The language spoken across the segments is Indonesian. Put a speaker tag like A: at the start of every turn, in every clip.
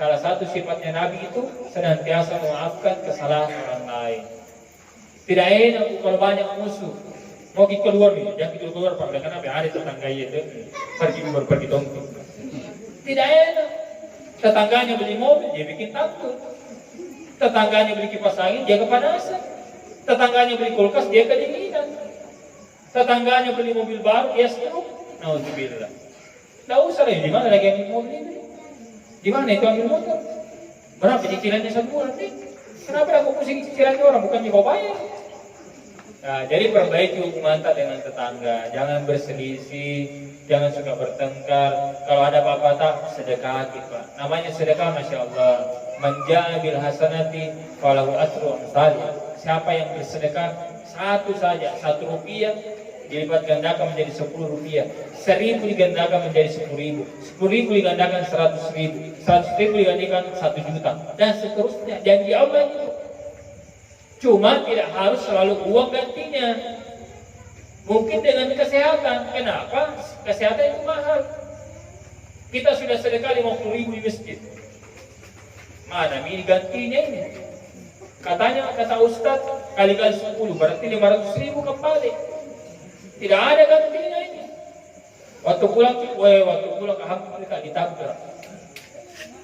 A: salah satu sifatnya Nabi itu senantiasa memaafkan kesalahan orang lain. Tidak enak kalau banyak musuh. Mau kita keluar nih, jangan kita keluar Pak, karena ada tetangga itu pergi dongkong. Tidak enak. Tetangganya beli mobil, dia bikin takut. Tetangganya beli kipas angin, dia kepanasan. Tetangganya beli kulkas, dia kedinginan. Tetangganya beli mobil baru, dia stroke. Nauzubillah. Tidak usah lah, di mana lagi ambil mobil ini? Di mana itu ambil motor? Berapa cicilannya sebulan nih? Kenapa aku pusing cicilannya orang, bukan kau bayar? Nah, jadi perbaiki hubungan dengan tetangga, jangan berselisih, jangan suka bertengkar. Kalau ada apa-apa tak sedekah, Pak. Namanya sedekah, masya Allah. Manja bil hasanati falahu asru amsalih. Siapa yang bersedekah satu saja, 1 rupiah dilipat gandakan menjadi 10 rupiah, 1000 digandakan menjadi 10.000, 10.000 digandakan 100.000, 100.000 digandakan 1 juta, dan seterusnya. Janji Allah itu. Cuma tidak harus selalu uang gantinya. Mungkin dengan kesehatan. Kenapa? Kesehatan itu mahal. Kita sudah sedekah 50.000 di masjid. Mana ini gantinya ini? Katanya, kata Ustaz, kali-kali 10 berarti 500.000 kembali. Tidak ada gantinya ini. Waktu pulang ke Hamburg ditabrak.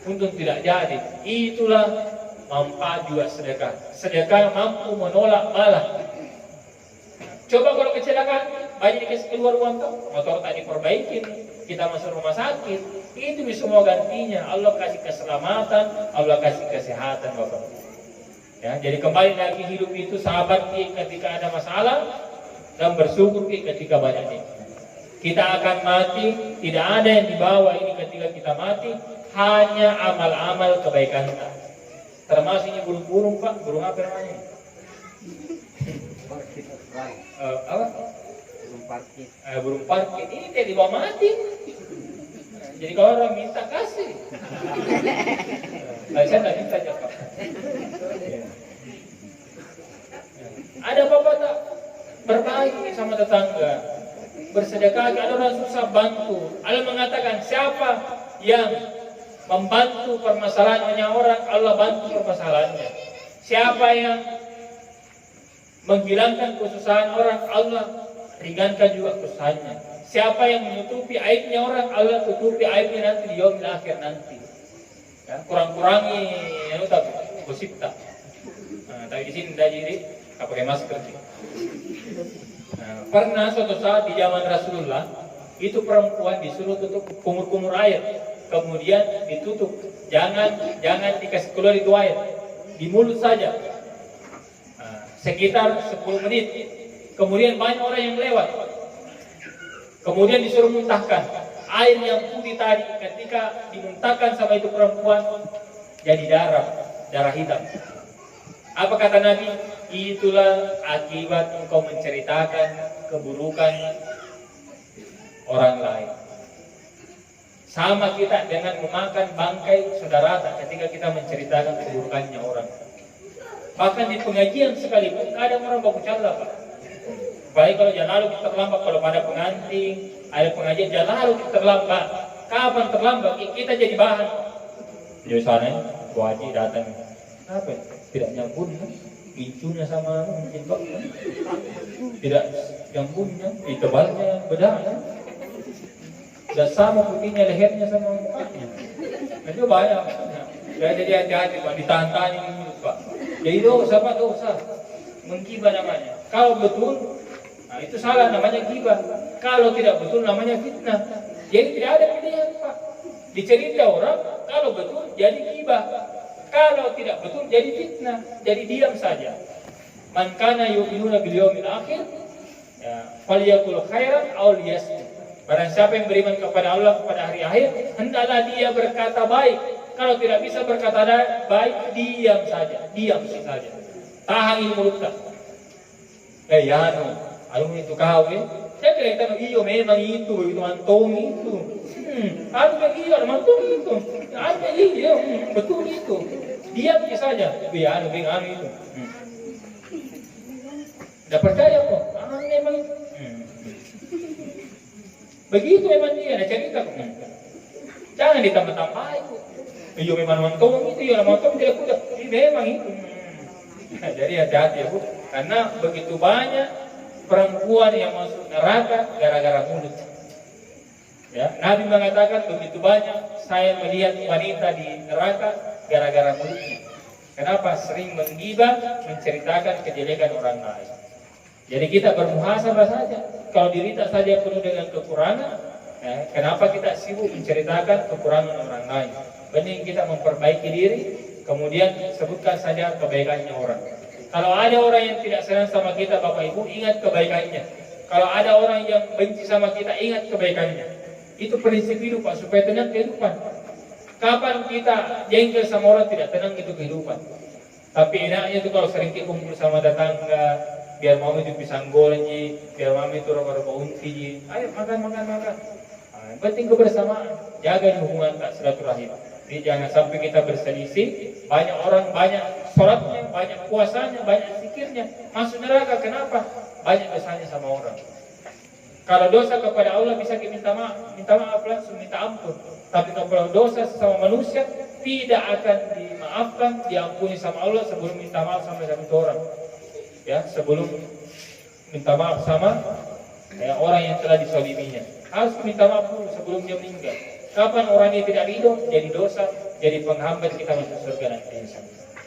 A: Untung tidak jadi. Itulah manfaat juga sedekah. Sedekah mampu menolak bala. Coba kalau kecelakaan, banyak dikasih keluar uang tuh, motor tak diperbaikin, kita masuk rumah sakit, itu semua gantinya. Allah kasih keselamatan, Allah kasih kesehatan, Bapak. Ya, jadi kembali lagi hidup itu sahabat ketika ada masalah dan bersyukur ketika banyak nikmat. Kita akan mati, tidak ada yang dibawa ini ketika kita mati, hanya amal-amal kebaikan kita. Termasuk ini burung-burung Pak, burung apa namanya? Apa?
B: Burung parkit.
A: Burung parkit ini tidak dibawa mati. Jadi kalau orang minta kasih. Saya tidak minta aja Pak. Ada apa-apa tak? Berbaik sama tetangga, bersedekah. Ada orang susah bantu. Allah mengatakan siapa yang membantu permasalahannya orang, Allah bantu permasalahannya. Siapa yang menghilangkan kesusahan orang, Allah ringankan juga kesusahannya. Siapa yang menutupi aibnya orang, Allah tutupi aibnya nanti di yaumil akhir nanti. Ya, kurang-kurangi yang utama gosip tak. Tapi di sini tidak jadi pakai masker sih. Pernah suatu saat di zaman Rasulullah itu perempuan disuruh tutup kumur-kumur air, kemudian ditutup, jangan dikasih keluar itu air, di mulut saja. Sekitar 10 menit, kemudian banyak orang yang lewat, kemudian disuruh muntahkan air yang putih tadi. Ketika dimuntahkan sama itu perempuan, jadi darah hitam. Apa kata Nabi? Itulah akibat engkau menceritakan keburukan orang lain. Sama kita dengan memakan bangkai saudara ketika kita menceritakan keburukannya orang. Bahkan di pengajian sekalipun kadang orang baku canda Pak. Baik kalau jangan lalu kita terlambat, kalau pada pengantin ada pengajian jangan lalu kita terlambat. Kapan terlambat? Kita jadi bahan. Di sana wajib datang. Apa? Tidak nyambung kan? Incunya sama jenggot kan? Tidak nyambungnya, tebalnya beda kan? Tidak sama putihnya lehernya sama mukanya. Itu banyak. Ya, jadi hati-hati Pak, ditahan-tahan ini Pak. Jadi dosa Pak, dosa. Menggibah namanya. Kalau betul, nah itu salah, namanya gibah. Kalau tidak betul namanya fitnah. Jadi tidak ada pilihan Pak. Dicerita orang, kalau betul jadi gibah. Kalau tidak betul jadi fitnah, jadi diam saja. Man kana yu'minuna bil yaumil akhir, ya, falyakul khairan aw liyasmut. Barang siapa yang beriman kepada Allah, kepada hari akhir, hendaklah dia berkata baik. Kalau tidak bisa berkata baik, diam saja, saja. Tahan mulutnya. Anu itu kau saya cerita iyo memang itu mantong itu. Ada iyo mantong itu. Ada iyo betul itu. Diam saja. Anu itu. Tidak percaya kok. Memang itu. Begitu memang dia ada cerita. Jangan ditambah-tambah itu. Iyo memang mantong itu ya mantong tidak kuda. Ini memang itu. Jadi hati-hati ya Bu, karena begitu banyak perempuan yang masuk neraka gara-gara mulut. Ya, Nabi mengatakan begitu banyak saya melihat wanita di neraka gara-gara mulutnya. Kenapa? Sering menggibah, menceritakan kejelekan orang lain. Jadi kita bermuhasabah saja. Kalau diri kita saja penuh dengan kekurangan, kenapa kita sibuk menceritakan kekurangan orang lain? Mending kita memperbaiki diri, kemudian sebutkan saja kebaikannya orang. Kalau ada orang yang tidak senang sama kita, Bapak Ibu, ingat kebaikannya. Kalau ada orang yang benci sama kita, ingat kebaikannya. Itu prinsip hidup, Pak, supaya tenang kehidupan. Kapan kita jengkel sama orang tidak tenang itu kehidupan. Tapi enaknya itu kalau sering kumpul sama tetangga, biar mami itu pisang goreng, biar mami itu rokok-rokok unti, ayo makan. Yang penting kebersamaan, jaga hubungan tak silaturahim. Jadi jangan sampai kita berselisih, banyak orang, banyak sholatnya, banyak puasanya, banyak zikirnya, masuk neraka. Kenapa? Banyak dosanya sama orang. Kalau dosa kepada Allah bisa kita minta maaf langsung, minta ampun. Tapi kalau dosa sama manusia tidak akan dimaafkan, diampuni sama Allah sebelum minta maaf sama satu orang. Ya, sebelum minta maaf sama orang yang telah disoliminya. Harus minta maaf dulu sebelum dia meninggal. Kapan orang ini tidak ridho, jadi dosa, jadi penghambat kita masuk surga nanti.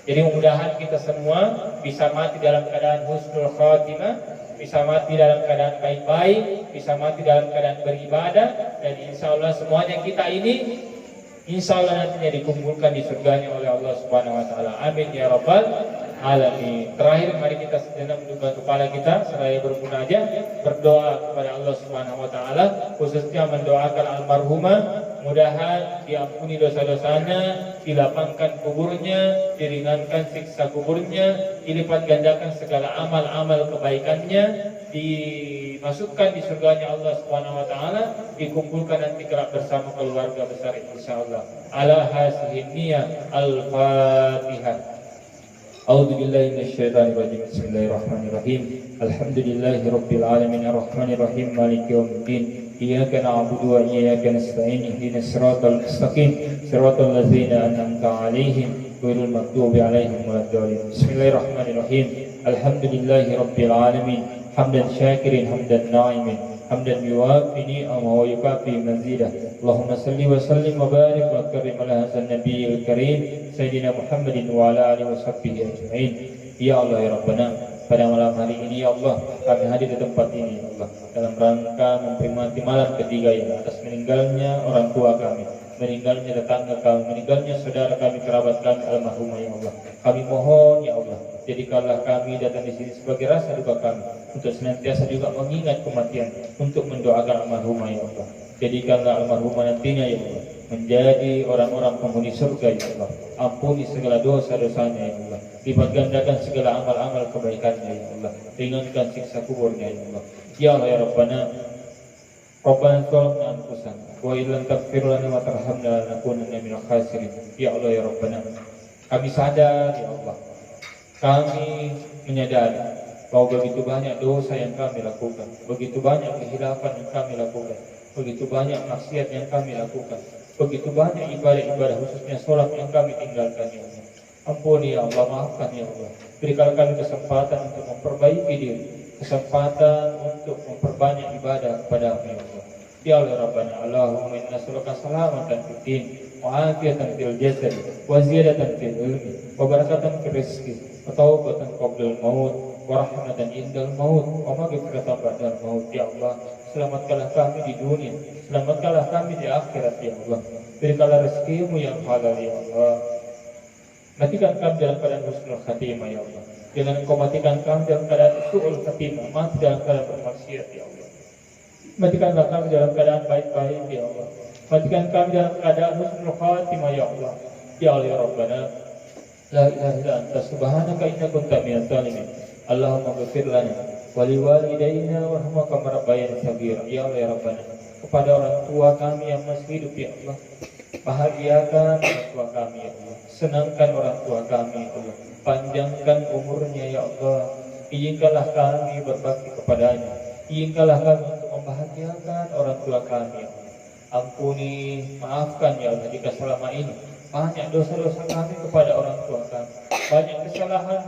A: Jadi mudah-mudahan kita semua bisa mati dalam keadaan husnul khatimah, bisa mati dalam keadaan baik-baik, bisa mati dalam keadaan beribadah, dan insya Allah semuanya kita ini insya Allah nantinya dikumpulkan di surganya oleh Allah Subhanahu Wa Taala. Amin ya Rabbal Alamin. Terakhir mari kita sejenak menundukkan kepala kita seraya bermunajat, berdoa kepada Allah Subhanahu Wa Taala, khususnya mendoakan almarhumah, mudahan diampuni dosa-dosanya, dilapangkan kuburnya, diringankan siksa kuburnya, dilipat gandakan segala amal-amal kebaikannya, dimasukkan di surganya Allah Subhanahu Wa Taala, dikumpulkan nanti kelak bersama keluarga besar insyaallah. Ala hasihin niyah al-Fatihah. A'udzu billahi minasyaitonir rajim. Bismillahirrahmanirrahim. Alhamdulillahirabbil alamin arrahmanir rahim maliki yaumiddin. Iyyaka na'budu wa iyyaka nasta'in. Ihdinas siratal mustaqim. Siratal ladzina an'amta 'alaihim ghairil maghdubi 'alaihim waladdallin. Bismillahirrahmanirrahim. Alhamdulillahirabbil alamin. Hamdan syakirin hamdan na'imin. Hamdan yuwafi ni'amahu wa yukafi mazidah. Allahumma salli wa sallim wa barik wa karim ala hadzal nabiyil karim Sayyidina Muhammadin wa ala alihi wa sahbihi ajma'in. Ya Allah ya Rabbana, pada malam hari ini ya Allah, kami hadir di tempat ini ya Allah, dalam rangka memperingati malam ketiga ya atas meninggalnya orang tua kami, meninggalnya tetangga kami, meninggalnya saudara kami, kerabat kami almarhumah ya Allah. Kami mohon ya Allah, jadikanlah kami datang di sini sebagai rasa duka kami, untuk senantiasa juga mengingat kematian, untuk mendoakan almarhumah ya Allah. Jadikanlah almarhumah nantinya ya Allah menjadi orang-orang penghuni surga ya Allah. Ampuni segala dosa-dosanya ya Allah. Lipat gandakan segala amal-amal kebaikannya ya Allah. Ringankan siksa kuburnya ya Allah. Ya Allah ya Rabbana, Rabbana zalamna anfusana wa illam taghfir lana wa tarhamna lanakunanna minal khasirin. Ya Allah ya Rabbana, kami sadar ya Allah, kami menyadari bahwa begitu banyak dosa yang kami lakukan, begitu banyak kehilapan yang kami lakukan, begitu banyak maksiat yang kami lakukan, begitu banyak ibadah-ibadah khususnya sholat yang kami tinggalkan ya Allah. Ampuni ya Allah, maafkan ya Allah. Berikan kami kesempatan untuk memperbaiki diri, kesempatan untuk memperbanyak ibadah kepada-Mu ya Allah. Ya Allah Rabbana, Allahumma inna nas'aluka salamatan fid din wa afiyatan fil jasad wa ziyadatan fil ilmi wa barakatan fil rizqi wa tawbatan qabla al-maut wa rahmatan indal maut wa maghfiratan ba'dal maut. Ya Allah, selamatkanlah kami di dunia, selamatkanlah kami di akhirat ya Allah. Berikanlah rezeki-Mu yang halal ya Allah. Matikan kami dalam keadaan husnul khatimah ya Allah. Jangan Engkau matikan kami dalam keadaan su'ul khatimah, mati dalam keadaan bermaksiat ya Allah. Matikanlah kami dalam keadaan baik-baik ya Allah. Matikan kami dalam keadaan husnul khatimah ya Allah. Ya Allah ya Rabbana, la ilaha illa anta subhanaka inna kunta minadh dhalimin. Allahumma ghfir lana wa liwalidayna warhamhum kama rabbayana shaghira. Ya Allah ya Rabbana, kepada orang tua kami yang masih hidup ya Allah, bahagiakan orang tua kami ya Allah, senangkan orang tua kami ya Allah, panjangkan umurnya ya Allah. Izinkanlah kami berbakti kepadanya, izinkanlah kami untuk membahagiakan orang tua kami ya Allah. Ampuni, maafkan ya Allah jika selama ini banyak dosa-dosa kami kepada orang tua kami, banyak kesalahan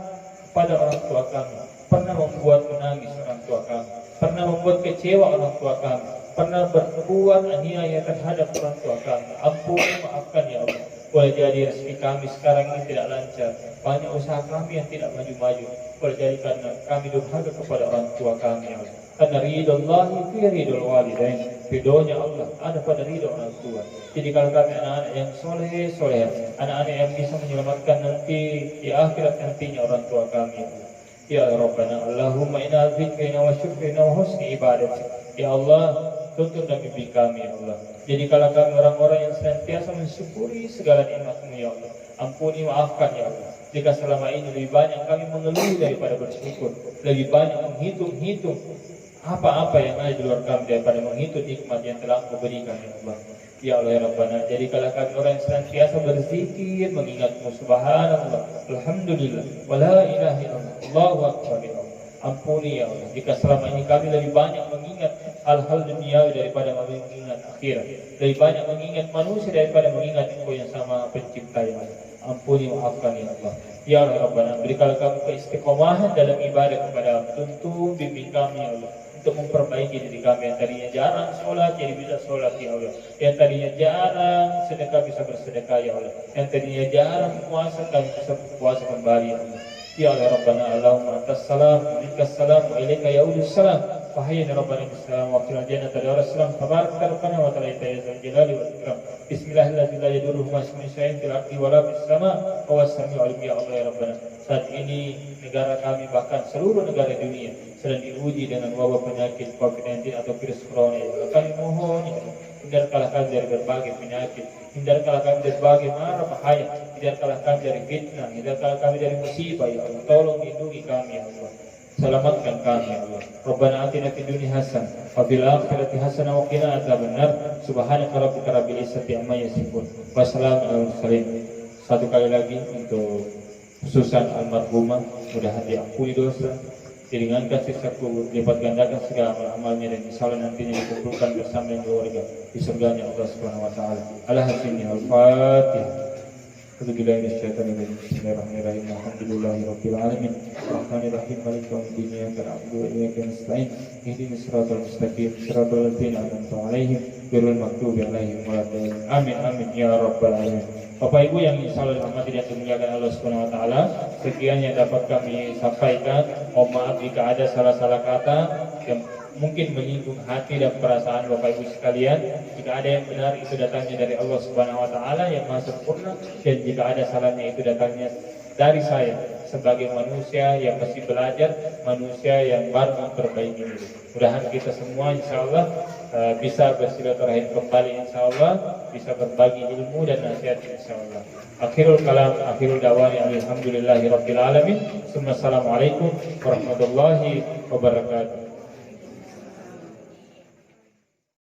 A: kepada orang tua kami, pernah membuat menangis orang tua kami, pernah membuat kecewa orang tua kami, pernah berbuat aniaya terhadap orang tua kami. Ampuni, maafkan ya Allah. Boleh jadi rezeki kami sekarang ini tidak lancar, banyak usaha kami yang tidak maju-maju. Boleh jadi karena kami durhaka kepada orang tua kami ya Allah. Karena ridho Allah fi ridho walidain, ridhonya Allah ada pada ridho orang tua. Jadi kalau kami anak-anak yang soleh, anak-anak yang bisa menyelamatkan nanti di akhirat nantinya orang tua kami. Ya Rabbana Allahumma inna dzikrina wa syukrina wa husni ibadatik. Ya Allah, tuntun dan bimbing kami ya Allah. Jadi kalau kami orang-orang yang senantiasa mensyukuri segala nikmat-Mu ya Allah, ampuni, maafkan ya Allah. Jika selama ini lebih banyak kami mengeluh daripada bersyukur, lebih banyak menghitung-hitung apa-apa yang ada di luar kami daripada menghitung nikmat yang telah Engkau berikan ya Allah. Ya Allah ya Rabbana, jadi kalau kami orang yang senantiasa berzikir mengingat-Mu, subhanallah, alhamdulillah, wa la ilaha illallah, Allahu akbar ya Allah. Ampuni ya Allah, jika selama ini kami lebih banyak mengingat hal-hal duniawi daripada mengingat akhirat, lebih banyak mengingat manusia daripada mengingat Engkau yang sama pencipta ya Allah. Ampuni, maafkan ya Allah. Ya Allah Rabbana, berikanlah kami keistiqomahan dalam ibadah kepada tuntun bimbing kami ya Allah, untuk memperbaiki diri kami yang tadinya jarang sholat jadi bisa sholat ya Allah, yang tadinya jarang sedekah bisa bersedekah ya Allah, yang tadinya jarang puasa kami bisa puasa kembali ya Allah. Ya Allah Rabbana, Allahumma antas salam wa minkas salam wa ilaika yaudus salam. Fahayyina Rabbana bis-salam wa qina jannata dar-salam. Tabarakta Rabbana wa ta'ala ya zal jalali wal ikram. Bismillahirrahmanirrahim. La yadurruhu ma ismuhu syai'un fil ardi wa la fis sama' wa huwas samiul alim. Ya Allah ya Rabbana, saat ini negara kami bahkan seluruh negara dunia sedang diuji dengan wabah penyakit COVID-19 atau virus corona ya Allah. Kami mohon ya Allah, hindarkanlah kami dari berbagai penyakit, hindarkanlah kami dari berbagai mara bahaya, hindarkanlah kami dari fitnah, hindarkanlah kami dari musibah ya Allah. Tolong lindungi kami ya Allah, selamatkan kami ya Allah. Rabbana atina fid dunya hasanah wa fil akhirati hasanah wa qina adzabannar. Subhanaka rabbika rabbil izzati amma yasifun wa salamun alal mursalin. Satu kali lagi untuk khususan almarhumah, mudah-mudahan diampuni dosa, diringankan siksaku, lipat gandakan segala amal-amalnya, dan insyaallah nantinya dikumpulkan bersama dengan keluarga di surganya Allah Subhanahu wa taala. Al-Hasimni al-Fatihah. Bismillahirrahmanirrahim. Alhamdulillahirabbil alamin. Arrahmanirrahim. Maliki yaumiddin. Iyyaka na'budu wa iyyaka nasta'in. Ihdinas siratal mustaqim. Siratal ladzina an'amta 'alaihim ghairil maghdubi 'alaihim waladdallin. Amin amin ya rabbal alamin. Bapak Ibu yang insyaallah dirahmati dan dimuliakan Allah Subhanahu wa taala, sekian yang dapat kami sampaikan. Mohon maaf jika ada salah-salah kata yang mungkin menyinggung hati dan perasaan Bapak Ibu sekalian. Jika ada yang benar, itu datangnya dari Allah Subhanahu wa taala yang Maha sempurna, dan jika ada salahnya, itu datangnya dari saya sebagai manusia yang masih belajar, manusia yang baru memperbaiki diri. Mudah-mudahan kita semua insyaallah bisa bersilaturahim kembali, insyaallah bisa berbagi ilmu dan nasihat insyaallah. Akhirul kalam, akhirul dawani alhamdulillahirabbil alamin. Assalamualaikum warahmatullahi wabarakatuh.